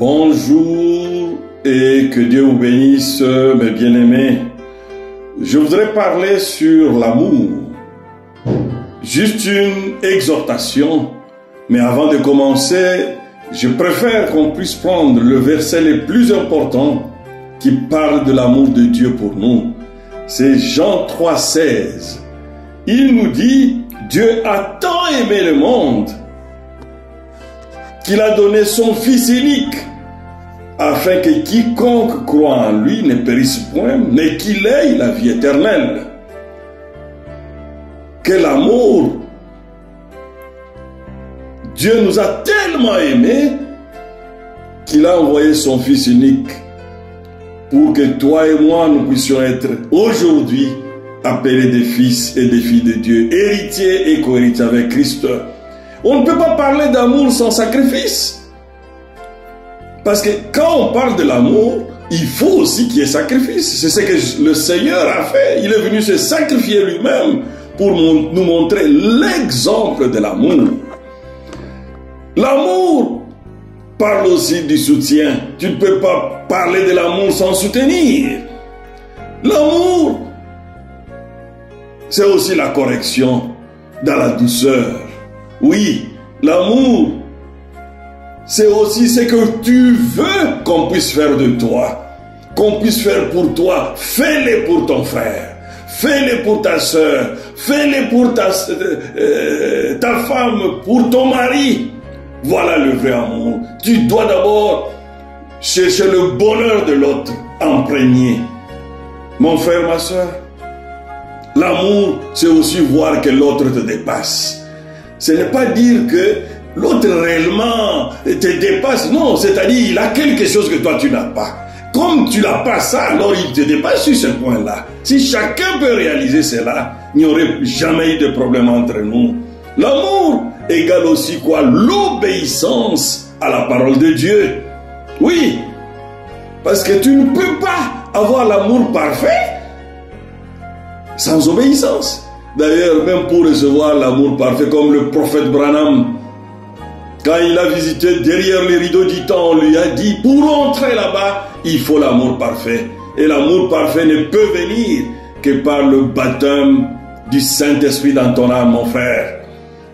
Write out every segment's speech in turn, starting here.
Bonjour et que Dieu vous bénisse, mes bien-aimés. Je voudrais parler sur l'amour. Juste une exhortation. Mais avant de commencer, je préfère qu'on puisse prendre le verset le plus important qui parle de l'amour de Dieu pour nous. C'est Jean 3,16. Il nous dit, Dieu a tant aimé le monde qu'il a donné son Fils unique, afin que quiconque croit en lui ne périsse point, mais qu'il ait la vie éternelle. Quel amour! Dieu nous a tellement aimés qu'il a envoyé son Fils unique pour que toi et moi nous puissions être aujourd'hui appelés des fils et des filles de Dieu, héritiers et co-héritiers avec Christ. On ne peut pas parler d'amour sans sacrifice. Parce que quand on parle de l'amour, il faut aussi qu'il y ait sacrifice. C'est ce que le Seigneur a fait. Il est venu se sacrifier lui-même pour nous montrer l'exemple de l'amour. L'amour parle aussi du soutien. Tu ne peux pas parler de l'amour sans soutenir. L'amour, c'est aussi la correction dans la douceur. Oui, l'amour, c'est aussi ce que tu veux qu'on puisse faire de toi, qu'on puisse faire pour toi. Fais-le pour ton frère, fais-le pour ta soeur, fais-le pour ta femme, pour ton mari. Voilà le vrai amour. Tu dois d'abord chercher le bonheur de l'autre en premier. Mon frère, ma soeur, l'amour, c'est aussi voir que l'autre te dépasse. Ce n'est pas dire que l'autre réellement te dépasse. Non, c'est-à-dire il a quelque chose que toi tu n'as pas. Comme tu n'as pas ça, alors il te dépasse sur ce point-là. Si chacun peut réaliser cela, il n'y aurait jamais eu de problème entre nous. L'amour égale aussi quoi? L'obéissance à la parole de Dieu. Oui, parce que tu ne peux pas avoir l'amour parfait sans obéissance. D'ailleurs, même pour recevoir l'amour parfait, comme le prophète Branham, quand il a visité derrière les rideaux du temps, on lui a dit, pour entrer là-bas, il faut l'amour parfait. Et l'amour parfait ne peut venir que par le baptême du Saint-Esprit dans ton âme, mon frère.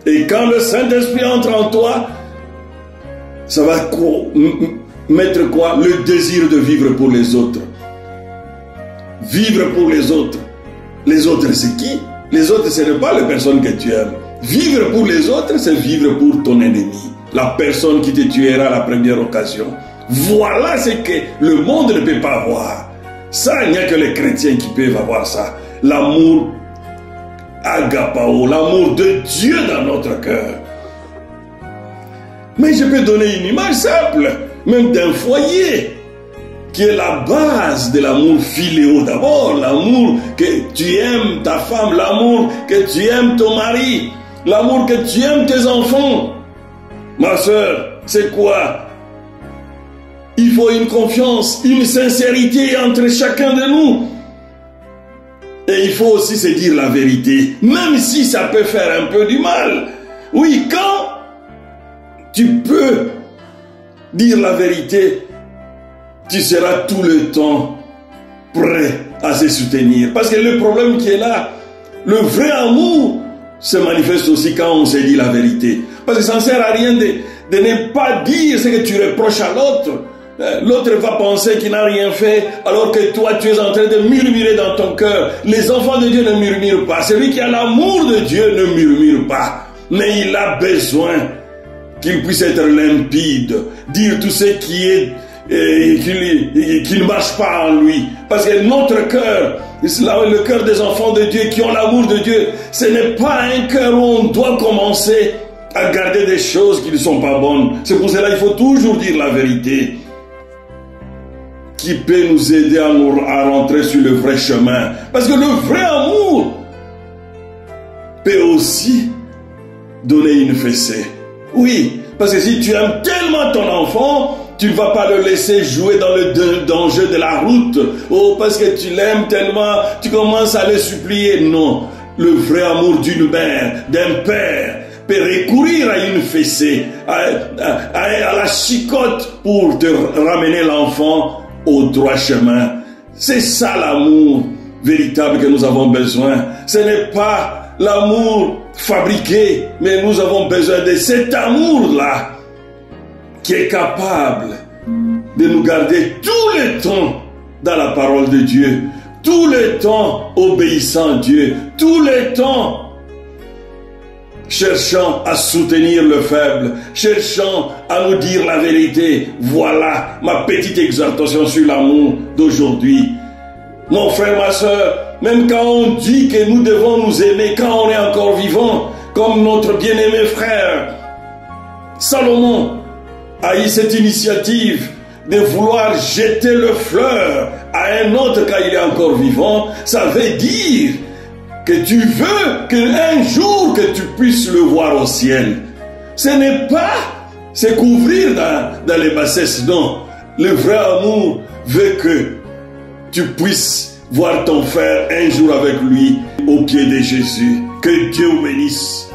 Et quand le Saint-Esprit entre en toi, ça va mettre quoi? Le désir de vivre pour les autres. Vivre pour les autres. Les autres, c'est qui? Les autres, ce n'est pas les personnes que tu aimes. Vivre pour les autres, c'est vivre pour ton ennemi. La personne qui te tuera à la première occasion. Voilà ce que le monde ne peut pas avoir. Ça, il n'y a que les chrétiens qui peuvent avoir ça. L'amour agapao, l'amour de Dieu dans notre cœur. Mais je peux donner une image simple, même d'un foyer, qui est la base de l'amour philéo d'abord, l'amour que tu aimes ta femme, l'amour que tu aimes ton mari, l'amour que tu aimes tes enfants. Ma soeur, c'est quoi? Il faut une confiance, une sincérité entre chacun de nous. Et il faut aussi se dire la vérité, même si ça peut faire un peu du mal. Oui, quand tu peux dire la vérité, tu seras tout le temps prêt à se soutenir. Parce que le problème qui est là, le vrai amour se manifeste aussi quand on se dit la vérité. Parce que ça ne sert à rien de ne pas dire ce que tu reproches à l'autre. L'autre va penser qu'il n'a rien fait, alors que toi tu es en train de murmurer dans ton cœur. Les enfants de Dieu ne murmurent pas. Celui qui a l'amour de Dieu ne murmure pas. Mais il a besoin qu'il puisse être limpide, dire tout ce qui est qui ne marche pas en lui. Parce que notre cœur, le cœur des enfants de Dieu qui ont l'amour de Dieu, ce n'est pas un cœur où on doit commencer à garder des choses qui ne sont pas bonnes. C'est pour cela qu'il faut toujours dire la vérité, qui peut nous aider à rentrer sur le vrai chemin. Parce que le vrai amour peut aussi donner une fessée. Oui, parce que si tu aimes tellement ton enfant, tu ne vas pas le laisser jouer dans le danger de la route. Oh, parce que tu l'aimes tellement, tu commences à le supplier. Non, le vrai amour d'une mère, d'un père, peut recourir à une fessée, à la chicotte pour te ramener l'enfant au droit chemin. C'est ça l'amour véritable que nous avons besoin. Ce n'est pas l'amour fabriqué, mais nous avons besoin de cet amour-là qui est capable de nous garder tout le temps dans la parole de Dieu, tout le temps obéissant à Dieu, tout le temps cherchant à soutenir le faible, cherchant à nous dire la vérité. Voilà ma petite exhortation sur l'amour d'aujourd'hui. Mon frère, ma soeur, même quand on dit que nous devons nous aimer quand on est encore vivant, comme notre bien-aimé frère Salomon a eu cette initiative de vouloir jeter le fleur à un autre quand il est encore vivant, ça veut dire que tu veux qu'un jour que tu puisses le voir au ciel. Ce n'est pas se couvrir dans les bassesses, non. Le vrai amour veut que tu puisses voir ton frère un jour avec lui au pied de Jésus. Que Dieu vous bénisse.